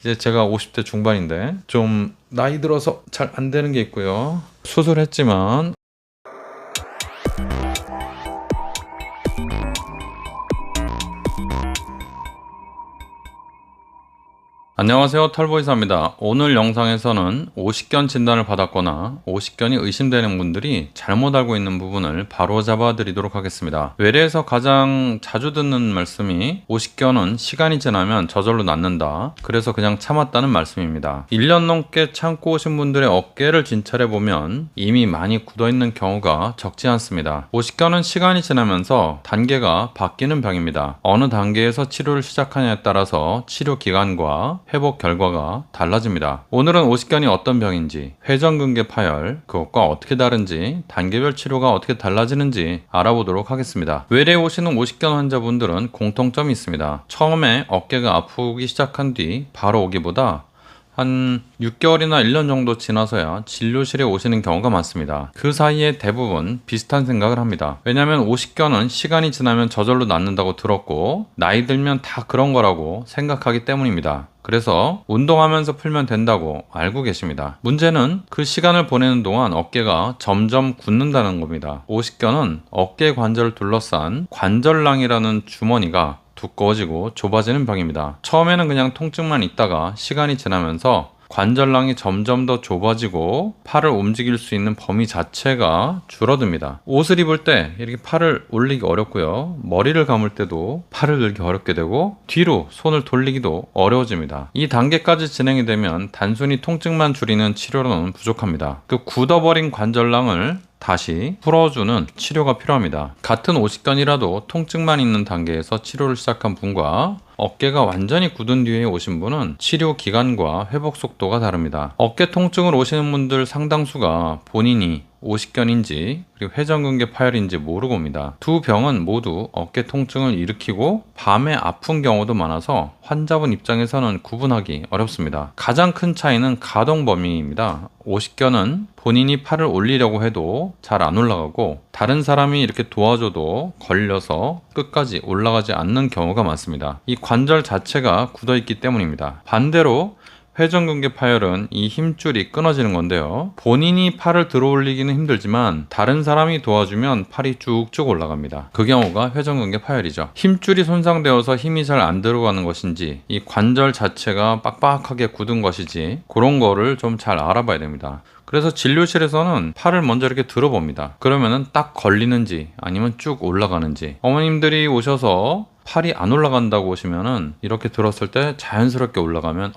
이제 제가 50대 중반인데 좀 나이 들어서 잘 안 되는 게 있고요. 수술했지만 안녕하세요, 털보이사입니다. 오늘 영상에서는 오십견 진단을 받았거나 오십견이 의심되는 분들이 잘못 알고 있는 부분을 바로잡아 드리도록 하겠습니다. 외래에서 가장 자주 듣는 말씀이 오십견은 시간이 지나면 저절로 낫는다, 그래서 그냥 참았다는 말씀입니다. 1년 넘게 참고 오신 분들의 어깨를 진찰해 보면 이미 많이 굳어있는 경우가 적지 않습니다. 오십견은 시간이 지나면서 단계가 바뀌는 병입니다. 어느 단계에서 치료를 시작하냐에 따라서 치료 기간과 회복 결과가 달라집니다. 오늘은 오십견이 어떤 병인지, 회전근개 파열, 그것과 어떻게 다른지, 단계별 치료가 어떻게 달라지는지 알아보도록 하겠습니다. 외래에 오시는 오십견 환자분들은 공통점이 있습니다. 처음에 어깨가 아프기 시작한 뒤 바로 오기보다 한 6개월이나 1년 정도 지나서야 진료실에 오시는 경우가 많습니다. 그 사이에 대부분 비슷한 생각을 합니다. 왜냐하면 오십견은 시간이 지나면 저절로 낫는다고 들었고 나이 들면 다 그런 거라고 생각하기 때문입니다. 그래서 운동하면서 풀면 된다고 알고 계십니다. 문제는 그 시간을 보내는 동안 어깨가 점점 굳는다는 겁니다. 오십견은 어깨 관절을 둘러싼 관절낭이라는 주머니가 두꺼워지고 좁아지는 병입니다. 처음에는 그냥 통증만 있다가 시간이 지나면서 관절낭이 점점 더 좁아지고 팔을 움직일 수 있는 범위 자체가 줄어듭니다. 옷을 입을 때 이렇게 팔을 올리기 어렵고요. 머리를 감을 때도 팔을 들기 어렵게 되고 뒤로 손을 돌리기도 어려워집니다. 이 단계까지 진행이 되면 단순히 통증만 줄이는 치료로는 부족합니다. 그 굳어버린 관절낭을 다시 풀어주는 치료가 필요합니다. 같은 오십견이라도 통증만 있는 단계에서 치료를 시작한 분과 어깨가 완전히 굳은 뒤에 오신 분은 치료 기간과 회복 속도가 다릅니다. 어깨 통증을 오시는 분들 상당수가 본인이 오십견인지 그리고 회전근개 파열인지 모르고 옵니다. 두 병은 모두 어깨 통증을 일으키고 밤에 아픈 경우도 많아서 환자분 입장에서는 구분하기 어렵습니다. 가장 큰 차이는 가동 범위입니다. 오십견은 본인이 팔을 올리려고 해도 잘 안 올라가고 다른 사람이 이렇게 도와줘도 걸려서 끝까지 올라가지 않는 경우가 많습니다. 이 관절 자체가 굳어있기 때문입니다. 반대로 회전근개 파열은 이 힘줄이 끊어지는 건데요. 본인이 팔을 들어 올리기는 힘들지만 다른 사람이 도와주면 팔이 쭉쭉 올라갑니다. 그 경우가 회전근개 파열이죠. 힘줄이 손상되어서 힘이 잘 안 들어가는 것인지 이 관절 자체가 빡빡하게 굳은 것이지 그런 거를 좀 잘 알아봐야 됩니다. 그래서 진료실에서는 팔을 먼저 이렇게 들어봅니다. 그러면은 딱 걸리는지 아니면 쭉 올라가는지. 어머님들이 오셔서 팔이 안 올라간다고 오시면은 이렇게 들었을 때 자연스럽게 올라가면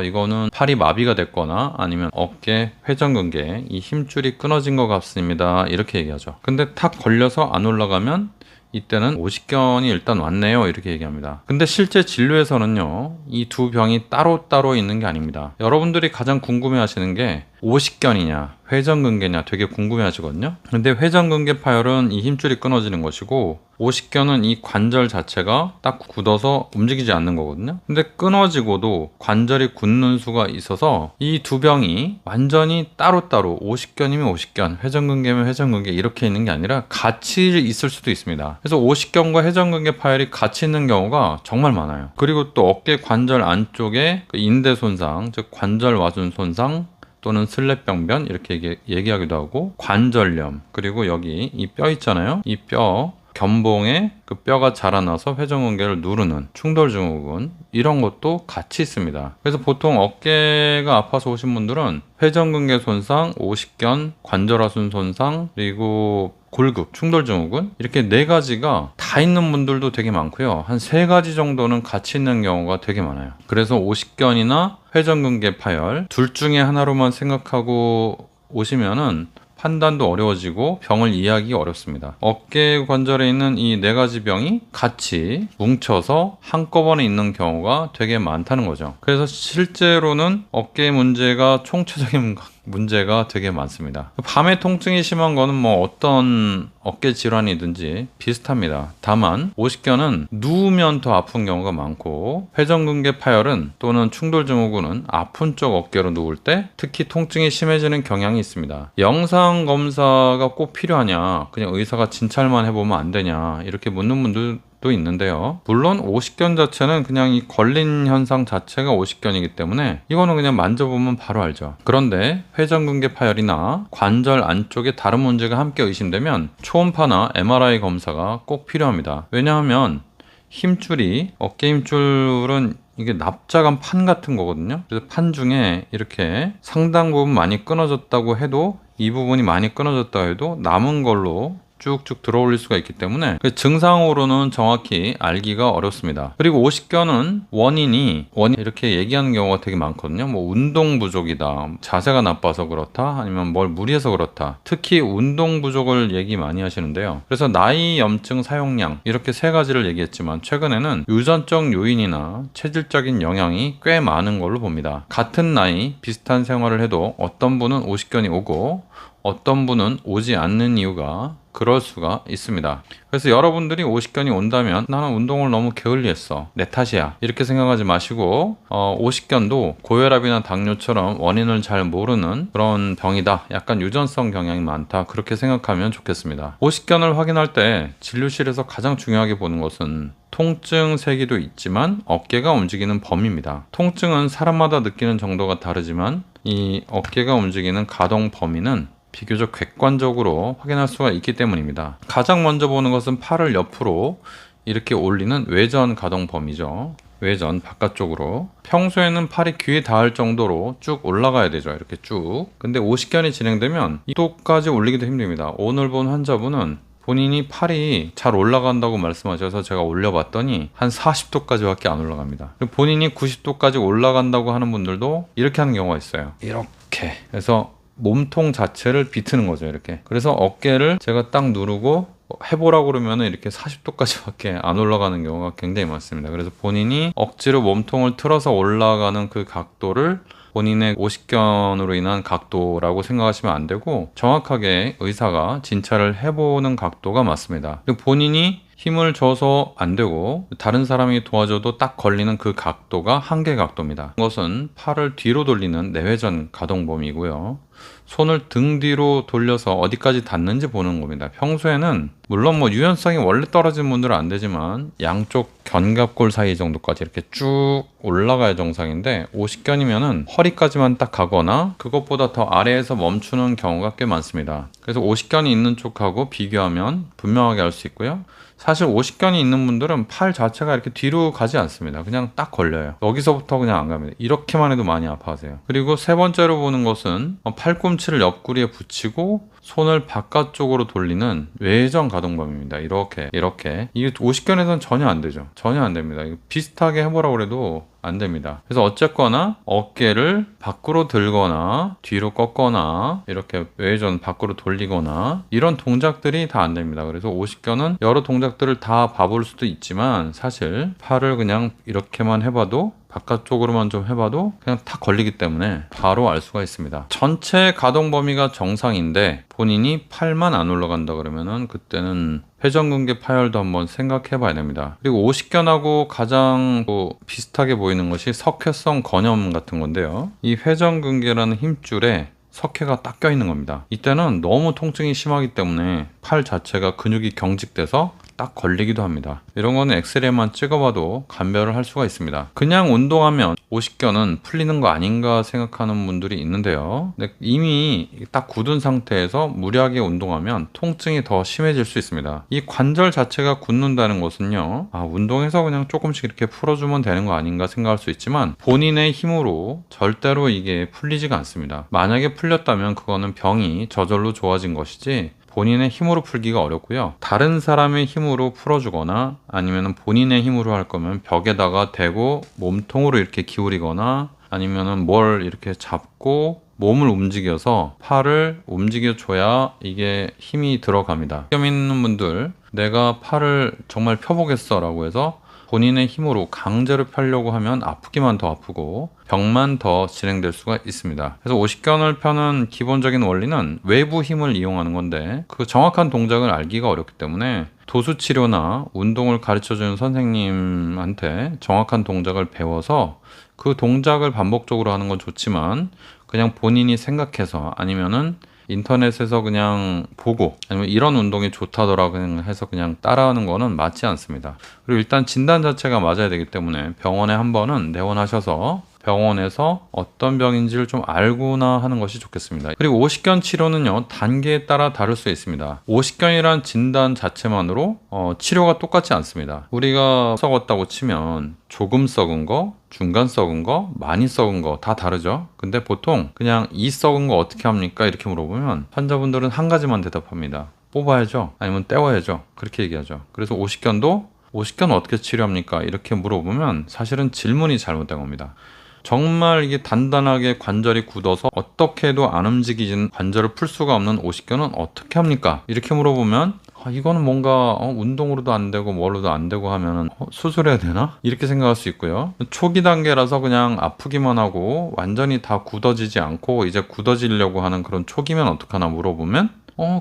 이거는 팔이 마비가 됐거나 아니면 어깨 회전근개 이 힘줄이 끊어진 것 같습니다, 이렇게 얘기하죠. 근데 탁 걸려서 안 올라가면 이때는 오십견이 일단 왔네요, 이렇게 얘기합니다. 근데 실제 진료에서는요, 이 두 병이 따로따로 있는 게 아닙니다. 여러분들이 가장 궁금해 하시는 게 오십견이냐 회전근개냐 되게 궁금해 하시거든요. 근데 회전근개 파열은 이 힘줄이 끊어지는 것이고 오십견은 이 관절 자체가 딱 굳어서 움직이지 않는 거거든요. 근데 끊어지고도 관절이 굳는 수가 있어서 이 두 병이 완전히 따로따로 오십견이면 오십견, 회전근개면 회전근개 이렇게 있는 게 아니라 같이 있을 수도 있습니다. 그래서 오십견과 회전근개 파열이 같이 있는 경우가 정말 많아요. 그리고 또 어깨 관절 안쪽에 그 인대 손상, 즉 관절 와준 손상 또는 슬랩병변 이렇게 얘기하기도 하고 관절염, 그리고 여기 이 뼈 있잖아요. 이 뼈 견봉에 그 뼈가 자라나서 회전근개를 누르는 충돌증후군, 이런 것도 같이 있습니다. 그래서 보통 어깨가 아파서 오신 분들은 회전근개 손상, 오십견, 관절하순 손상, 그리고 골급, 충돌증후군 이렇게 네 가지가 다 있는 분들도 되게 많고요. 한 세 가지 정도는 같이 있는 경우가 되게 많아요. 그래서 오십견이나 회전근개 파열 둘 중에 하나로만 생각하고 오시면은 판단도 어려워지고 병을 이해하기 어렵습니다. 어깨 관절에 있는 이 네 가지 병이 같이 뭉쳐서 한꺼번에 있는 경우가 되게 많다는 거죠. 그래서 실제로는 어깨 문제가 총체적인 문제가 되게 많습니다. 밤에 통증이 심한 거는 뭐 어떤 어깨 질환이든지 비슷합니다. 다만 오십견은 누우면 더 아픈 경우가 많고 회전근개 파열은 또는 충돌증후군은 아픈 쪽 어깨로 누울 때 특히 통증이 심해지는 경향이 있습니다. 영상 검사가 꼭 필요하냐, 그냥 의사가 진찰만 해보면 안 되냐 이렇게 묻는 분들 것도 있는데요. 물론 오십견 자체는 그냥 이 걸린 현상 자체가 오십견이기 때문에 이거는 그냥 만져보면 바로 알죠. 그런데 회전근개 파열이나 관절 안쪽에 다른 문제가 함께 의심되면 초음파나 MRI 검사가 꼭 필요합니다. 왜냐하면 힘줄이, 어깨 힘줄은 이게 납작한 판 같은 거거든요. 그래서 판 중에 이렇게 상당 부분 많이 끊어졌다고 해도, 이 부분이 많이 끊어졌다고 해도 남은 걸로 쭉쭉 들어올릴 수가 있기 때문에 증상으로는 정확히 알기가 어렵습니다. 그리고 오십견은 원인이 이렇게 얘기하는 경우가 되게 많거든요. 뭐 운동 부족이다, 자세가 나빠서 그렇다, 아니면 뭘 무리해서 그렇다. 특히 운동 부족을 얘기 많이 하시는데요. 그래서 나이, 염증, 사용량 이렇게 세 가지를 얘기했지만 최근에는 유전적 요인이나 체질적인 영향이 꽤 많은 걸로 봅니다. 같은 나이 비슷한 생활을 해도 어떤 분은 오십견이 오고 어떤 분은 오지 않는 이유가 그럴 수가 있습니다. 그래서 여러분들이 오십견이 온다면 나는 운동을 너무 게을리했어, 내 탓이야, 이렇게 생각하지 마시고 오십견도 고혈압이나 당뇨처럼 원인을 잘 모르는 그런 병이다, 약간 유전성 경향이 많다, 그렇게 생각하면 좋겠습니다. 오십견을 확인할 때 진료실에서 가장 중요하게 보는 것은 통증 세기도 있지만 어깨가 움직이는 범위입니다. 통증은 사람마다 느끼는 정도가 다르지만 이 어깨가 움직이는 가동 범위는 비교적 객관적으로 확인할 수가 있기 때문입니다. 가장 먼저 보는 것은 팔을 옆으로 이렇게 올리는 외전 가동 범위죠. 외전 바깥쪽으로. 평소에는 팔이 귀에 닿을 정도로 쭉 올라가야 되죠. 이렇게 쭉. 근데 오십견이 진행되면 이 정도까지 올리기도 힘듭니다. 오늘 본 환자분은 본인이 팔이 잘 올라간다고 말씀하셔서 제가 올려봤더니 한 40도까지밖에 안 올라갑니다. 그리고 본인이 90도까지 올라간다고 하는 분들도 이렇게 하는 경우가 있어요. 이렇게. 그래서 몸통 자체를 비트는 거죠, 이렇게. 그래서 어깨를 제가 딱 누르고 해보라고 그러면은 이렇게 40도까지밖에 안 올라가는 경우가 굉장히 많습니다. 그래서 본인이 억지로 몸통을 틀어서 올라가는 그 각도를 본인의 오십견으로 인한 각도라고 생각하시면 안 되고, 정확하게 의사가 진찰을 해보는 각도가 맞습니다. 그리고 본인이 힘을 줘서 안 되고 다른 사람이 도와줘도 딱 걸리는 그 각도가 한계 각도입니다. 이것은 팔을 뒤로 돌리는 내회전 가동 범위고요. 손을 등 뒤로 돌려서 어디까지 닿는지 보는 겁니다. 평소에는 물론 뭐 유연성이 원래 떨어진 분들은 안 되지만 양쪽 견갑골 사이 정도까지 이렇게 쭉 올라가야 정상인데, 오십견이면은 허리까지만 딱 가거나 그것보다 더 아래에서 멈추는 경우가 꽤 많습니다. 그래서 오십견이 있는 쪽하고 비교하면 분명하게 알 수 있고요. 사실 오십견이 있는 분들은 팔 자체가 이렇게 뒤로 가지 않습니다. 그냥 딱 걸려요. 여기서부터 그냥 안 갑니다. 이렇게만 해도 많이 아파하세요. 그리고 세 번째로 보는 것은 팔꿈치를 옆구리에 붙이고 손을 바깥쪽으로 돌리는 외전 가동범위입니다. 이렇게 이게 오십견에서는 전혀 안 되죠. 전혀 안 됩니다. 이거 비슷하게 해보라고 해도 안 됩니다. 그래서 어쨌거나 어깨를 밖으로 들거나 뒤로 꺾거나 이렇게 외전 밖으로 돌리거나 이런 동작들이 다 안 됩니다. 그래서 오십견은 여러 동작들을 다 봐볼 수도 있지만 사실 팔을 그냥 이렇게만 해봐도, 바깥쪽으로만 좀 해봐도 그냥 탁 걸리기 때문에 바로 알 수가 있습니다. 전체 가동 범위가 정상인데 본인이 팔만 안 올라간다 그러면은 그때는 회전근개 파열도 한번 생각해 봐야 됩니다. 그리고 오십견하고 가장 비슷하게 보이는 것이 석회성 건염 같은 건데요. 이 회전근개라는 힘줄에 석회가 딱 껴있는 겁니다. 이때는 너무 통증이 심하기 때문에 팔 자체가 근육이 경직돼서 딱 걸리기도 합니다. 이런 거는 엑스레이만 찍어봐도 감별을 할 수가 있습니다. 그냥 운동하면 오십견은 풀리는 거 아닌가 생각하는 분들이 있는데요. 근데 이미 딱 굳은 상태에서 무리하게 운동하면 통증이 더 심해질 수 있습니다. 이 관절 자체가 굳는다는 것은요, 운동해서 그냥 조금씩 이렇게 풀어주면 되는 거 아닌가 생각할 수 있지만 본인의 힘으로 절대로 이게 풀리지가 않습니다. 만약에 풀렸다면 그거는 병이 저절로 좋아진 것이지 본인의 힘으로 풀기가 어렵고요. 다른 사람의 힘으로 풀어주거나 아니면 본인의 힘으로 할 거면 벽에다가 대고 몸통으로 이렇게 기울이거나 아니면은 뭘 이렇게 잡고 몸을 움직여서 팔을 움직여줘야 이게 힘이 들어갑니다. 점 있는 분들, 내가 팔을 정말 펴보겠어 라고 해서 본인의 힘으로 강제로 펴려고 하면 아프기만 더 아프고 병만 더 진행될 수가 있습니다. 그래서 오십견을 펴는 기본적인 원리는 외부 힘을 이용하는 건데 그 정확한 동작을 알기가 어렵기 때문에 도수치료나 운동을 가르쳐주는 선생님한테 정확한 동작을 배워서 그 동작을 반복적으로 하는 건 좋지만 그냥 본인이 생각해서 아니면은 인터넷에서 그냥 보고 아니면 이런 운동이 좋다더라고 해서 그냥 따라하는 거는 맞지 않습니다. 그리고 일단 진단 자체가 맞아야 되기 때문에 병원에 한 번은 내원하셔서 병원에서 어떤 병인지를 좀 알고나 하는 것이 좋겠습니다. 그리고 오십견 치료는요, 단계에 따라 다를 수 있습니다. 오십견이란 진단 자체만으로 치료가 똑같지 않습니다. 우리가 썩었다고 치면 조금 썩은 거, 중간 썩은 거, 많이 썩은 거 다 다르죠. 근데 보통 그냥 이 썩은 거 어떻게 합니까? 이렇게 물어보면 환자분들은 한 가지만 대답합니다. 뽑아야죠. 아니면 떼워야죠. 그렇게 얘기하죠. 그래서 오십견도 오십견 어떻게 치료합니까? 이렇게 물어보면 사실은 질문이 잘못된 겁니다. 정말 이게 단단하게 관절이 굳어서 어떻게 해도 안 움직이는 관절을 풀 수가 없는 오십견은 어떻게 합니까? 이렇게 물어보면 이거는 뭔가 운동으로도 안 되고 뭘로도 안 되고 하면은 수술해야 되나? 이렇게 생각할 수 있고요. 초기 단계라서 그냥 아프기만 하고 완전히 다 굳어지지 않고 이제 굳어지려고 하는 그런 초기면 어떡하나 물어보면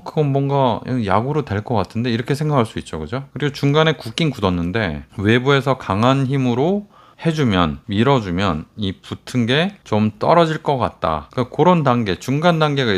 그건 뭔가 약으로 될 것 같은데 이렇게 생각할 수 있죠. 그죠? 그리고 중간에 굳긴 굳었는데 외부에서 강한 힘으로 해주면, 밀어주면 이 붙은 게 좀 떨어질 것 같다. 그러니까 그런 단계, 중간 단계가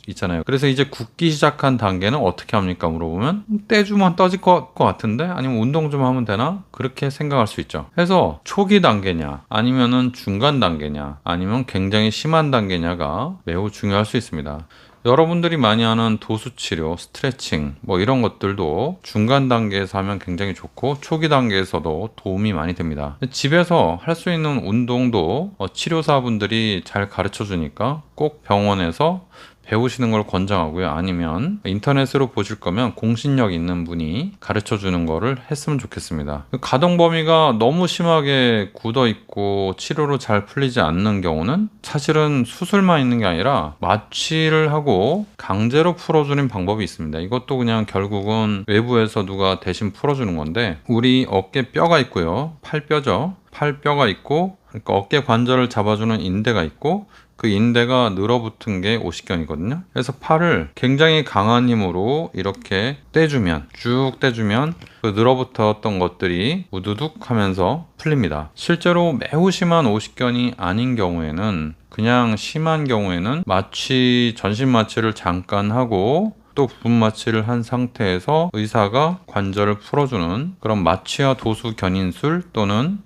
있잖아요. 그래서 이제 굳기 시작한 단계는 어떻게 합니까? 물어보면 떼주면 떠질 것 같은데? 아니면 운동 좀 하면 되나? 그렇게 생각할 수 있죠. 그래서 초기 단계냐, 아니면은 중간 단계냐, 아니면 굉장히 심한 단계냐가 매우 중요할 수 있습니다. 여러분들이 많이 하는 도수치료, 스트레칭 뭐 이런 것들도 중간 단계에서 하면 굉장히 좋고 초기 단계에서도 도움이 많이 됩니다. 집에서 할 수 있는 운동도 치료사분들이 잘 가르쳐 주니까 꼭 병원에서 배우시는 걸 권장하고요. 아니면 인터넷으로 보실 거면 공신력 있는 분이 가르쳐 주는 거를 했으면 좋겠습니다. 가동 범위가 너무 심하게 굳어 있고 치료로 잘 풀리지 않는 경우는 사실은 수술만 있는 게 아니라 마취를 하고 강제로 풀어주는 방법이 있습니다. 이것도 그냥 결국은 외부에서 누가 대신 풀어주는 건데 우리 어깨 뼈가 있고요. 팔뼈죠. 팔뼈가 있고 그러니까 어깨 관절을 잡아주는 인대가 있고 그 인대가 늘어붙은 게 오십견이거든요. 그래서 팔을 굉장히 강한 힘으로 이렇게 떼주면 쭉 떼주면 그 늘어붙었던 것들이 우두둑 하면서 풀립니다. 실제로 매우 심한 오십견이 아닌 경우에는 그냥 심한 경우에는 마취, 전신 마취를 잠깐 하고 또 부분 마취를 한 상태에서 의사가 관절을 풀어주는 그런 마취와 도수 견인술 또는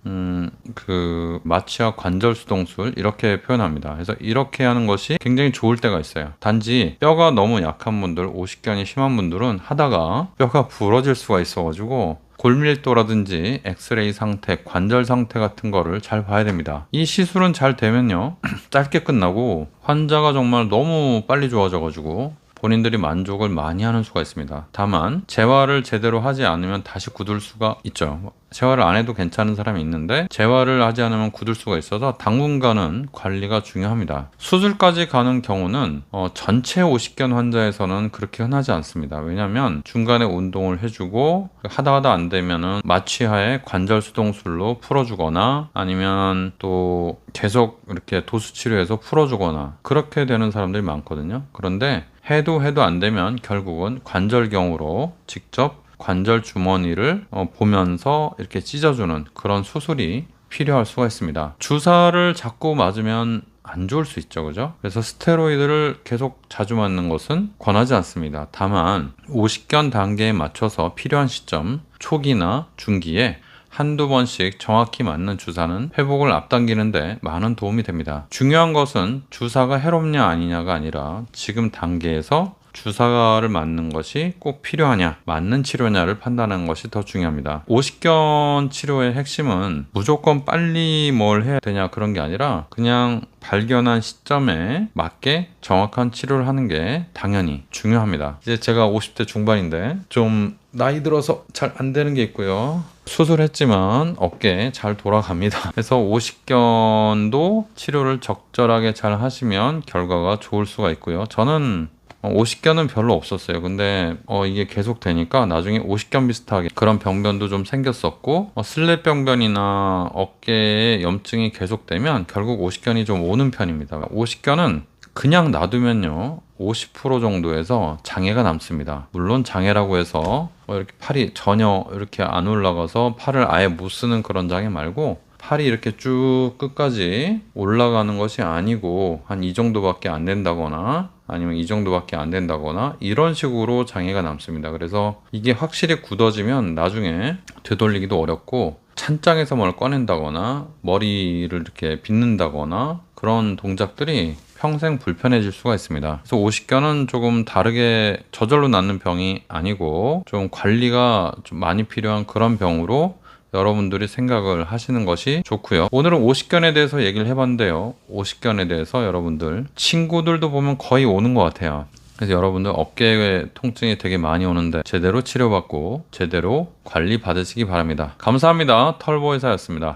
그 마취와 관절 수동술 이렇게 표현합니다. 그래서 이렇게 하는 것이 굉장히 좋을 때가 있어요. 단지 뼈가 너무 약한 분들, 오십견이 심한 분들은 하다가 뼈가 부러질 수가 있어가지고 골밀도라든지 엑스레이 상태, 관절 상태 같은 거를 잘 봐야 됩니다. 이 시술은 잘 되면요 짧게 끝나고 환자가 정말 너무 빨리 좋아져가지고 본인들이 만족을 많이 하는 수가 있습니다. 다만 재활을 제대로 하지 않으면 다시 굳을 수가 있죠. 재활을 안 해도 괜찮은 사람이 있는데 재활을 하지 않으면 굳을 수가 있어서 당분간은 관리가 중요합니다. 수술까지 가는 경우는 전체 오십견 환자에서는 그렇게 흔하지 않습니다. 왜냐하면 중간에 운동을 해주고 하다 안 되면은 마취하에 관절 수동술로 풀어주거나 아니면 또 계속 이렇게 도수 치료해서 풀어주거나 그렇게 되는 사람들이 많거든요. 그런데 해도 안 되면 결국은 관절경으로 직접 관절 주머니를 보면서 이렇게 찢어주는 그런 수술이 필요할 수가 있습니다. 주사를 자꾸 맞으면 안 좋을 수 있죠. 그죠? 그래서 스테로이드를 계속 자주 맞는 것은 권하지 않습니다. 다만 오십견 단계에 맞춰서 필요한 시점, 초기나 중기에 한두 번씩 정확히 맞는 주사는 회복을 앞당기는데 많은 도움이 됩니다. 중요한 것은 주사가 해롭냐 아니냐가 아니라 지금 단계에서 주사를 맞는 것이 꼭 필요하냐, 맞는 치료냐를 판단하는 것이 더 중요합니다. 오십견 치료의 핵심은 무조건 빨리 뭘 해야 되냐 그런 게 아니라 그냥 발견한 시점에 맞게 정확한 치료를 하는 게 당연히 중요합니다. 이제 제가 50대 중반인데 좀 나이 들어서 잘 안 되는 게 있고요. 수술했지만 어깨 잘 돌아갑니다. 그래서 오십견도 치료를 적절하게 잘 하시면 결과가 좋을 수가 있고요. 저는 오십견은 별로 없었어요. 근데 이게 계속 되니까 나중에 오십견 비슷하게 그런 병변도 좀 생겼었고 슬랩병변이나 어깨에 염증이 계속되면 결국 오십견이 좀 오는 편입니다. 오십견은 그냥 놔두면요 50% 정도에서 장애가 남습니다. 물론 장애라고 해서 이렇게 팔이 전혀 이렇게 안 올라가서 팔을 아예 못 쓰는 그런 장애 말고 팔이 이렇게 쭉 끝까지 올라가는 것이 아니고 한 이 정도밖에 안 된다거나 아니면 이 정도밖에 안 된다거나 이런 식으로 장애가 남습니다. 그래서 이게 확실히 굳어지면 나중에 되돌리기도 어렵고 찬장에서 뭘 꺼낸다거나 머리를 이렇게 빗는다거나 그런 동작들이 평생 불편해질 수가 있습니다. 그래서 오십견은 조금 다르게 저절로 낫는 병이 아니고 좀 관리가 좀 많이 필요한 그런 병으로 여러분들이 생각을 하시는 것이 좋고요. 오늘은 오십견에 대해서 얘기를 해봤는데요. 오십견에 대해서 여러분들 친구들도 보면 거의 오는 것 같아요. 그래서 여러분들 어깨에 통증이 되게 많이 오는데 제대로 치료받고 제대로 관리 받으시기 바랍니다. 감사합니다. 털보의사였습니다.